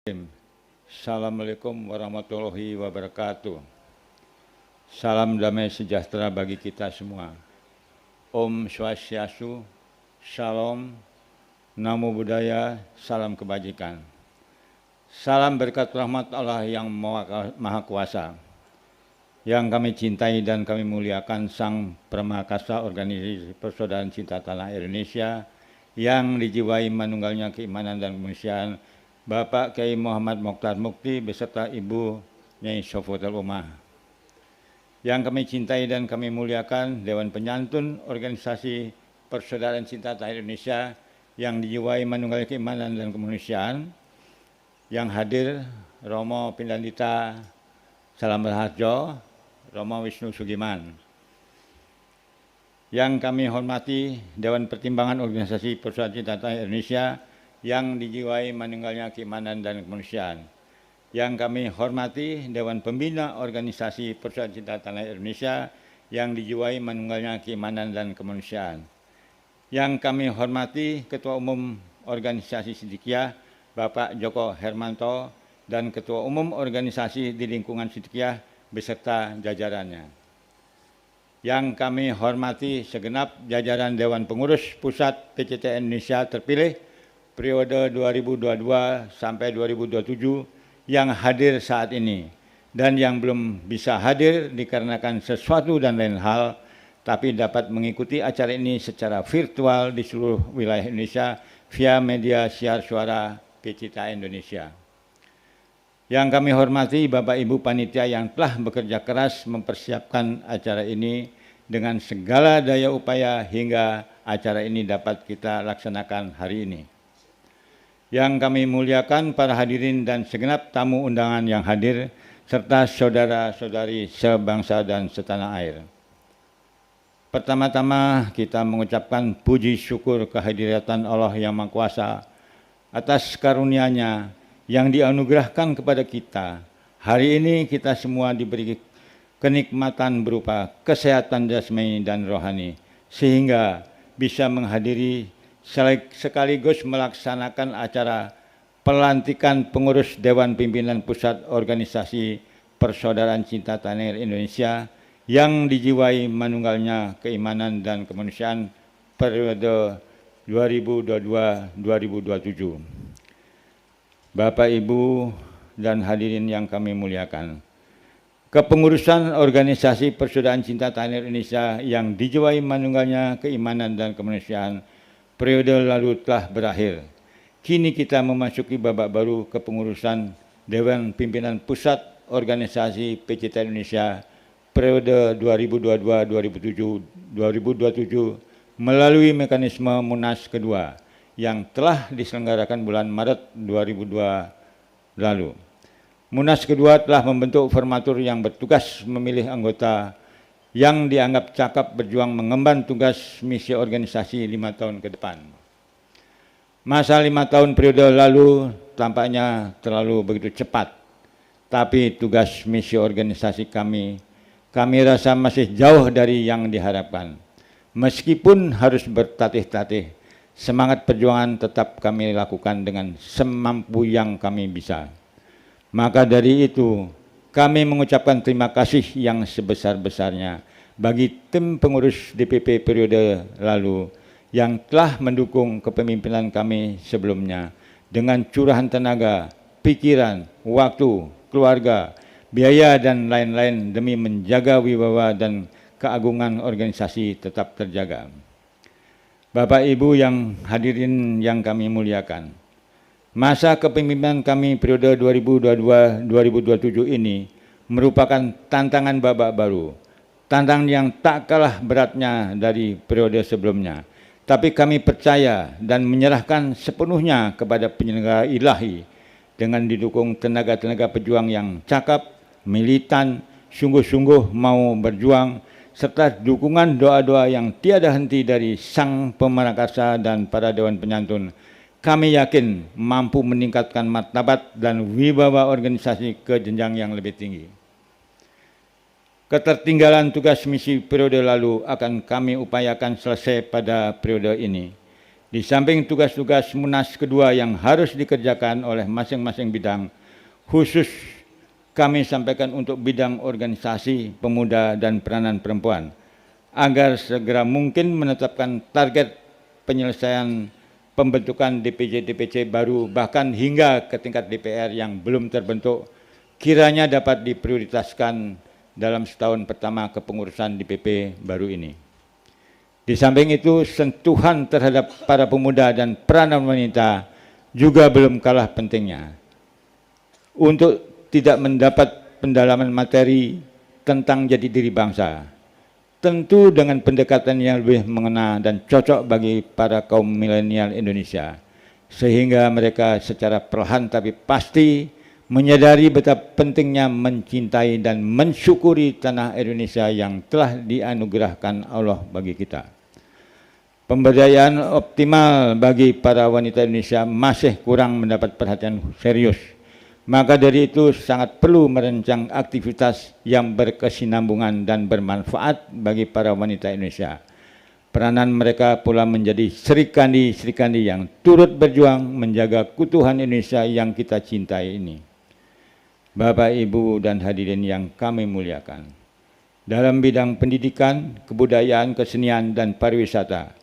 Assalamualaikum warahmatullahi wabarakatuh. Salam damai sejahtera bagi kita semua. Om Swastiastu, Shalom, Namo Buddhaya, salam kebajikan. Salam berkat rahmat Allah yang Maha Kuasa. Yang kami cintai dan kami muliakan Sang Pramakasa Organisasi Persaudaraan Cinta Tanah Air Indonesia yang dijiwai manunggalnya keimanan dan kemanusiaan Bapak Kiai Muhammad Mokhtar Mukti beserta Ibu Nyai Sofotul Umah. Yang kami cintai dan kami muliakan Dewan Penyantun Organisasi Persaudaraan Cinta Tanah Air Indonesia yang dijiwai manunggal keimanan dan kemanusiaan. Yang hadir Romo Pindandita Salam Raharjo, Romo Wisnu Sugiman. Yang kami hormati Dewan Pertimbangan Organisasi Persaudaraan Cinta Tanah Air Indonesia yang dijiwai meninggalnya keimanan dan kemanusiaan. Yang kami hormati Dewan Pembina Organisasi Persaudaraan Cinta Tanah Air Indonesia yang dijiwai meninggalnya keimanan dan kemanusiaan. Yang kami hormati Ketua Umum Organisasi Sidikiyah Bapak Joko Hermanto dan Ketua Umum Organisasi di lingkungan Sidikiyah beserta jajarannya. Yang kami hormati segenap jajaran Dewan Pengurus Pusat PCTN Indonesia terpilih periode 2022 sampai 2027 yang hadir saat ini dan yang belum bisa hadir dikarenakan sesuatu dan lain hal, tapi dapat mengikuti acara ini secara virtual di seluruh wilayah Indonesia via media siar suara PCTN Indonesia. Yang kami hormati Bapak Ibu Panitia yang telah bekerja keras mempersiapkan acara ini dengan segala daya upaya hingga acara ini dapat kita laksanakan hari ini. Yang kami muliakan para hadirin dan segenap tamu undangan yang hadir, serta saudara-saudari sebangsa dan setanah air. Pertama-tama kita mengucapkan puji syukur kehadiran Allah yang Maha Kuasa atas karunia-Nya yang dianugerahkan kepada kita. Hari ini kita semua diberi kenikmatan berupa kesehatan jasmani dan rohani, sehingga bisa menghadiri sekaligus melaksanakan acara pelantikan pengurus Dewan Pimpinan Pusat Organisasi Persaudaraan Cinta Tanah Air Indonesia yang dijiwai manunggalnya keimanan dan kemanusiaan periode 2022-2027. Bapak, Ibu, dan hadirin yang kami muliakan, kepengurusan Organisasi Persaudaraan Cinta Tanah Air Indonesia yang dijiwai manunggalnya keimanan dan kemanusiaan periode lalu telah berakhir. Kini kita memasuki babak baru kepengurusan Dewan Pimpinan Pusat Organisasi PCTN Indonesia periode 2022-2027 melalui mekanisme Munas kedua yang telah diselenggarakan bulan Maret 2002 lalu. Munas kedua telah membentuk formatur yang bertugas memilih anggota yang dianggap cakap berjuang mengemban tugas misi organisasi 5 tahun ke depan. Masa 5 tahun periode lalu tampaknya terlalu begitu cepat, tapi tugas misi organisasi kami rasa masih jauh dari yang diharapkan. Meskipun harus bertatih-tatih, semangat perjuangan tetap kami lakukan dengan semampu yang kami bisa. Maka dari itu, kami mengucapkan terima kasih yang sebesar-besarnya bagi tim pengurus DPP periode lalu yang telah mendukung kepemimpinan kami sebelumnya dengan curahan tenaga, pikiran, waktu, keluarga, biaya, dan lain-lain demi menjaga wibawa dan keagungan organisasi tetap terjaga. Bapak Ibu yang hadirin yang kami muliakan, masa kepemimpinan kami periode 2022-2027 ini merupakan tantangan babak baru, tantangan yang tak kalah beratnya dari periode sebelumnya. Tapi kami percaya dan menyerahkan sepenuhnya kepada penyelenggara ilahi dengan didukung tenaga-tenaga pejuang yang cakap, militan, sungguh-sungguh mau berjuang, serta dukungan doa-doa yang tiada henti dari Sang Pemarakasa dan para Dewan Penyantun. Kami yakin mampu meningkatkan martabat dan wibawa organisasi ke jenjang yang lebih tinggi. Ketertinggalan tugas misi periode lalu akan kami upayakan selesai pada periode ini. Di samping tugas-tugas Munas kedua yang harus dikerjakan oleh masing-masing bidang, khusus kami sampaikan untuk bidang organisasi, pemuda, dan peranan perempuan, agar segera mungkin menetapkan target penyelesaian pembentukan DPC-DPC baru, bahkan hingga ke tingkat DPR yang belum terbentuk, kiranya dapat diprioritaskan dalam setahun pertama kepengurusan DPP baru ini. Di samping itu, sentuhan terhadap para pemuda dan peranan wanita juga belum kalah pentingnya. Untuk tidak mendapat pendalaman materi tentang jati diri bangsa, tentu dengan pendekatan yang lebih mengena dan cocok bagi para kaum milenial Indonesia, sehingga mereka secara perlahan tapi pasti menyadari betapa pentingnya mencintai dan mensyukuri tanah Indonesia yang telah dianugerahkan Allah bagi kita. Pemberdayaan optimal bagi para wanita Indonesia masih kurang mendapat perhatian serius. Maka dari itu sangat perlu merancang aktivitas yang berkesinambungan dan bermanfaat bagi para wanita Indonesia. Peranan mereka pula menjadi serikandi-serikandi yang turut berjuang menjaga keutuhan Indonesia yang kita cintai ini. Bapak, Ibu, dan hadirin yang kami muliakan, dalam bidang pendidikan, kebudayaan, kesenian, dan pariwisata,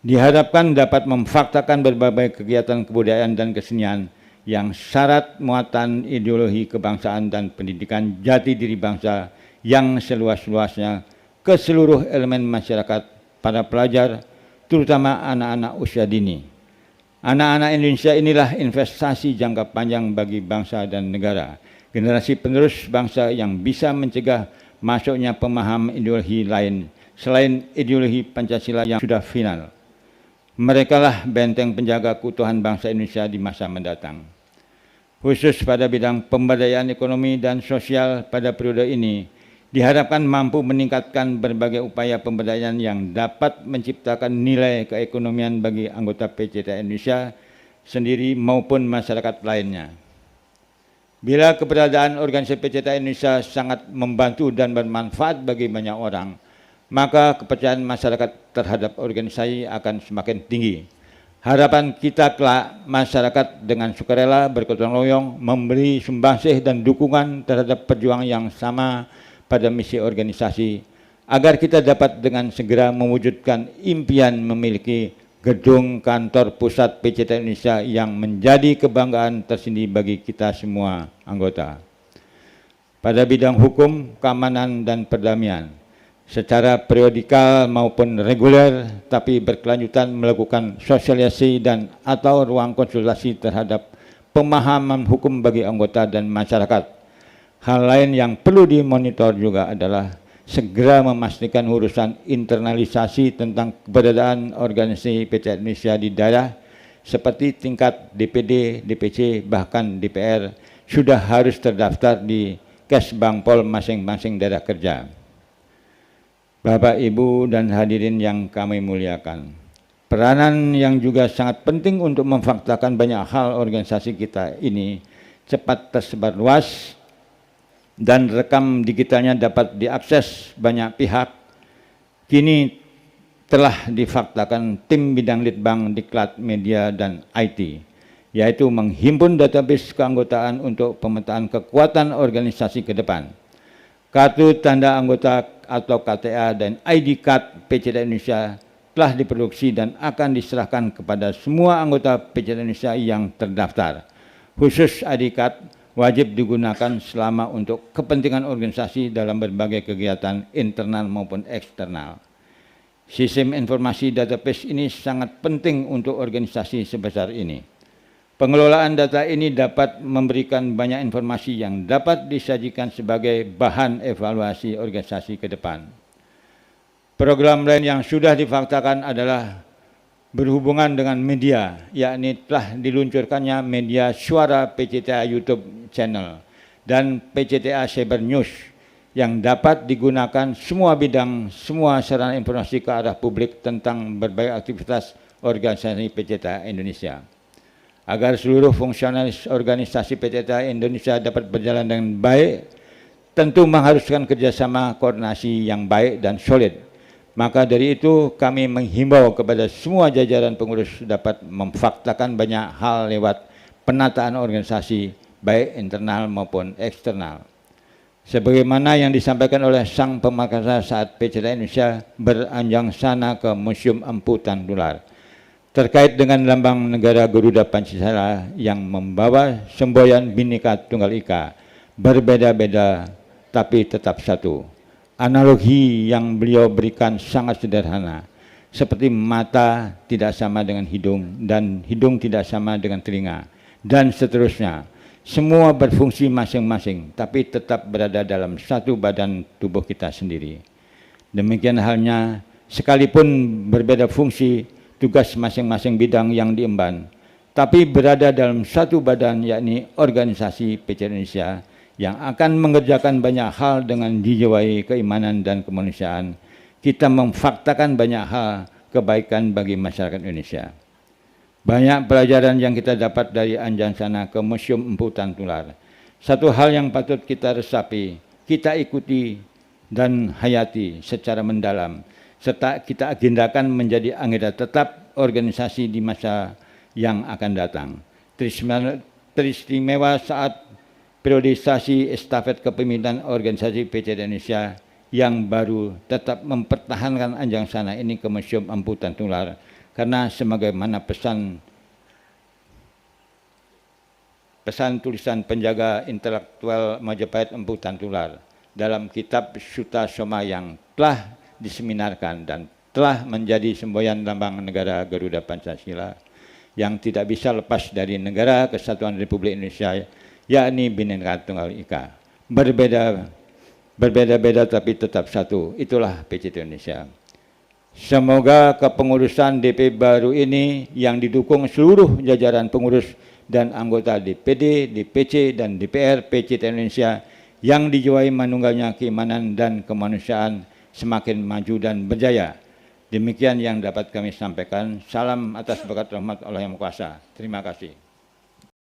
diharapkan dapat memfaktakan berbagai kegiatan kebudayaan dan kesenian yang syarat muatan ideologi kebangsaan dan pendidikan jati diri bangsa yang seluas-luasnya ke seluruh elemen masyarakat, para pelajar, terutama anak-anak usia dini. Anak-anak Indonesia inilah investasi jangka panjang bagi bangsa dan negara, generasi penerus bangsa yang bisa mencegah masuknya pemahaman ideologi lain selain ideologi Pancasila yang sudah final. Merekalah benteng penjaga keutuhan bangsa Indonesia di masa mendatang. Khusus pada bidang pemberdayaan ekonomi dan sosial pada periode ini, diharapkan mampu meningkatkan berbagai upaya pemberdayaan yang dapat menciptakan nilai keekonomian bagi anggota PCTA Indonesia sendiri maupun masyarakat lainnya. Bila keberadaan organisasi PCTA Indonesia sangat membantu dan bermanfaat bagi banyak orang, maka kepercayaan masyarakat terhadap organisasi akan semakin tinggi. Harapan kita kelak masyarakat dengan sukarela bergotong royong memberi sumbangsih dan dukungan terhadap perjuangan yang sama pada misi organisasi, agar kita dapat dengan segera mewujudkan impian memiliki gedung kantor pusat PCTA Indonesia yang menjadi kebanggaan tersendiri bagi kita semua anggota. Pada bidang hukum, keamanan, dan perdamaian, secara periodikal maupun reguler tapi berkelanjutan melakukan sosialisasi dan atau ruang konsultasi terhadap pemahaman hukum bagi anggota dan masyarakat. Hal lain yang perlu dimonitor juga adalah segera memastikan urusan internalisasi tentang keberadaan organisasi PCTA Indonesia di daerah seperti tingkat DPD, DPC, bahkan DPR sudah harus terdaftar di Kesbangpol masing-masing daerah kerja. Bapak, Ibu, dan hadirin yang kami muliakan, peranan yang juga sangat penting untuk memfaktakan banyak hal organisasi kita ini cepat tersebar luas dan rekam digitalnya dapat diakses banyak pihak, kini telah difaktakan tim bidang Litbang, Diklat, Media, dan IT, yaitu menghimpun database keanggotaan untuk pemetaan kekuatan organisasi ke depan. Kartu tanda anggota atau KTA dan ID Card PCTA Indonesia telah diproduksi dan akan diserahkan kepada semua anggota PCTA Indonesia yang terdaftar. Khusus ID Card wajib digunakan selama untuk kepentingan organisasi dalam berbagai kegiatan internal maupun eksternal. Sistem informasi database ini sangat penting untuk organisasi sebesar ini. Pengelolaan data ini dapat memberikan banyak informasi yang dapat disajikan sebagai bahan evaluasi organisasi ke depan. Program lain yang sudah difaktakan adalah berhubungan dengan media, yakni telah diluncurkannya media suara PCTA YouTube channel dan PCTA Cyber News yang dapat digunakan semua bidang, semua sarana informasi ke arah publik tentang berbagai aktivitas organisasi PCTA Indonesia. Agar seluruh fungsionalis organisasi PCTA Indonesia dapat berjalan dengan baik, tentu mengharuskan kerjasama koordinasi yang baik dan solid, Maka dari itu kami menghimbau kepada semua jajaran pengurus dapat memfaktakan banyak hal lewat penataan organisasi baik internal maupun eksternal. Sebagaimana yang disampaikan oleh Sang Pemakarsa saat PCTN Indonesia beranjang sana ke Museum Empu Tantular terkait dengan lambang negara Garuda Pancasila yang membawa semboyan Bhinneka Tunggal Ika, berbeda-beda tapi tetap satu. Analogi yang beliau berikan sangat sederhana, seperti mata tidak sama dengan hidung dan hidung tidak sama dengan telinga, dan seterusnya. Semua berfungsi masing-masing, tapi tetap berada dalam satu badan tubuh kita sendiri. Demikian halnya, sekalipun berbeda fungsi, tugas masing-masing bidang yang diemban, tapi berada dalam satu badan, yakni organisasi PCTN Indonesia, yang akan mengerjakan banyak hal dengan dijiwai keimanan dan kemanusiaan. Kita memfaktakan banyak hal kebaikan bagi masyarakat Indonesia. Banyak pelajaran yang kita dapat dari anjang sana ke Museum Empu Tantular. Satu hal yang patut kita resapi, kita ikuti dan hayati secara mendalam, serta kita agendakan menjadi anggota tetap organisasi di masa yang akan datang. Teristimewa saat periodisasi estafet kepemimpinan organisasi PCTN Indonesia yang baru tetap mempertahankan anjang sana ini ke Museum Empu Tantular, karena sebagaimana pesan tulisan penjaga intelektual Majapahit Empu Tantular dalam kitab Sutta Soma yang telah diseminarkan dan telah menjadi semboyan lambang negara Garuda Pancasila yang tidak bisa lepas dari Negara Kesatuan Republik Indonesia, yakni Bhinneka Tunggal Ika. Berbeda-beda tapi tetap satu, itulah PCTN Indonesia. Semoga kepengurusan DP baru ini yang didukung seluruh jajaran pengurus dan anggota DPD, DPC, dan DPR PCTN Indonesia yang dijiwai manunggalnya keimanan dan kemanusiaan semakin maju dan berjaya. Demikian yang dapat kami sampaikan. Salam atas berkat rahmat Allah yang Maha Kuasa. Terima kasih.